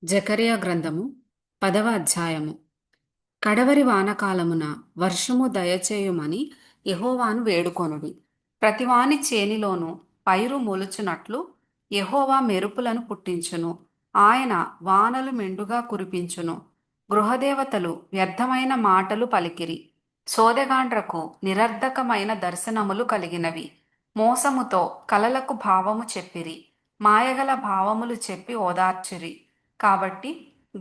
జకర్యా గ్రంథము 10వ అధ్యాయము. కడవరి వానకాలమున వర్షము దయచేయుమని యెహోవాను వేడుకొనుడి. ప్రతివాని చేనిలోను పైరు మొలుచునట్లు యెహోవా మెరుపులను పుట్టించును. ఆయన వానలు మెండుగా కురిపించును. గృహదేవతలు వ్యర్థమైన మాటలు పలికిరి. సోదెగాండ్రకు నిరర్ధకమైన దర్శనములు కలిగినవి. మోసముతో కలలకు భావము చెప్పిరి. మాయగల భావములు చెప్పి ఓదార్చిరి. కాబట్టి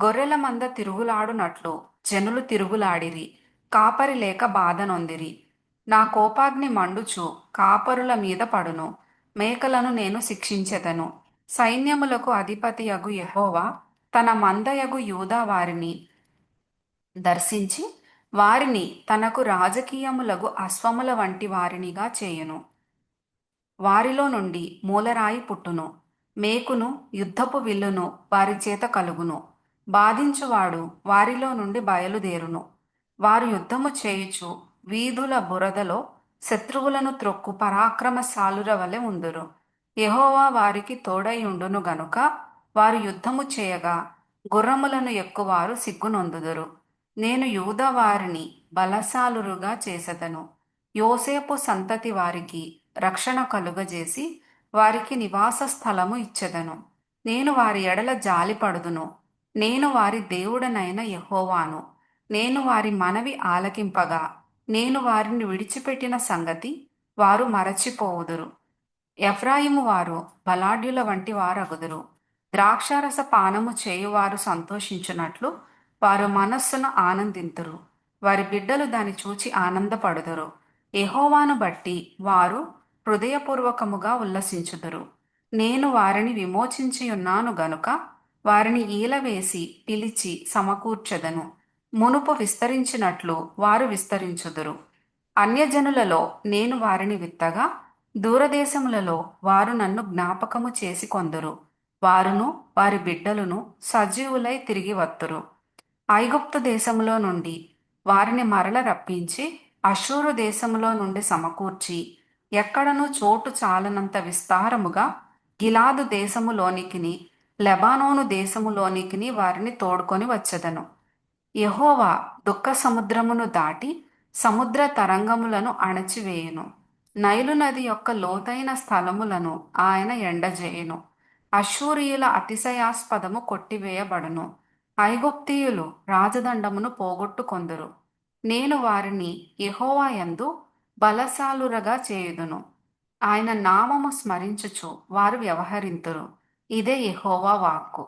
గొర్రెల మంద తిరుగులాడునట్లు జనులు తిరుగులాడిరి. కాపరి లేక బాధనొందిరి. నా కోపాగ్ని మండుచు కాపరుల మీద పడును. మేకలను నేను శిక్షించెదను. సైన్యములకు అధిపతియగు యెహోవా తన మందయగు యూదా వారిని దర్శించి వారిని తనకు రాజకీయములగు అశ్వముల వంటి వారినిగా చేయును. వారిలో నుండి మూలరాయి పుట్టును. మేకును యుద్ధపు విల్లును వారి చేత కలుగును. బాధించువాడు వారిలో నుండి బయలుదేరును. వారు యుద్ధము చేయుచు వీధుల బురదలో శత్రువులను త్రొక్కు పరాక్రమశాలుర వలె ఉందురు. యెహోవా వారికి తోడైయుండును గనుక వారు యుద్ధము చేయగా గుర్రములను ఎక్కువారు సిగ్గునొందుదురు. నేను యూదా వారిని బలశాలురుగా చేసెదను. యోసేపు సంతతి వారికి రక్షణ కలుగజేసి వారికి నివాస స్థలము ఇచ్చెదను. నేను వారి ఎడల జాలిపడుదును. నేను వారి దేవుడనైన యెహోవాను. నేను వారి మనవి ఆలకింపగా నేను వారిని విడిచిపెట్టిన సంగతి వారు మరచిపోవుదురు. ఎఫ్రాయిము వారు బలాఢ్యుల వంటి వారగుదురు. ద్రాక్షారస పానము చేయువారు సంతోషించున్నట్లు వారు మనస్సును ఆనందింతురు. వారి బిడ్డలు దాని చూచి ఆనందపడుదురు. యెహోవాను బట్టి వారు హృదయపూర్వకముగా ఉల్లసించుదురు. నేను వారిని విమోచించియున్నాను గనుక వారిని ఈలవేసి పిలిచి సమకూర్చెదను. మునుపు విస్తరించినట్లు వారు విస్తరించుదురు. అన్యజనులలో నేను వారిని విత్తగా దూరదేశములలో వారు నన్ను జ్ఞాపకము చేసి కొందురు. వారును వారి బిడ్డలును సజీవులై తిరిగి వత్తురు. ఐగుప్తు దేశములో నుండి వారిని మరల రప్పించి అషూరు దేశములో నుండి సమకూర్చి ఎక్కడనూ చోటు చాలనంత విస్తారముగా గిలాదు దేశములోనికిని లెబానోను దేశములోనికిని వారిని తోడ్కొని వచ్చెదను. యెహోవా దుఃఖ సముద్రమును దాటి సముద్ర తరంగములను అణచివేయును. నైలు నది యొక్క లోతైన స్థలములను ఆయన ఎండజేయును. అష్షూరియుల అతిశయాస్పదము కొట్టివేయబడును. ఐగుప్తీయులు రాజదండమును పోగొట్టుకొందురు. నేను వారిని యెహోవా యందు బలశాలురగా చేయుదును. ఆయన నామము స్మరించుచు వారు వ్యవహరింతురు. ఇదే యెహోవా వాక్కు.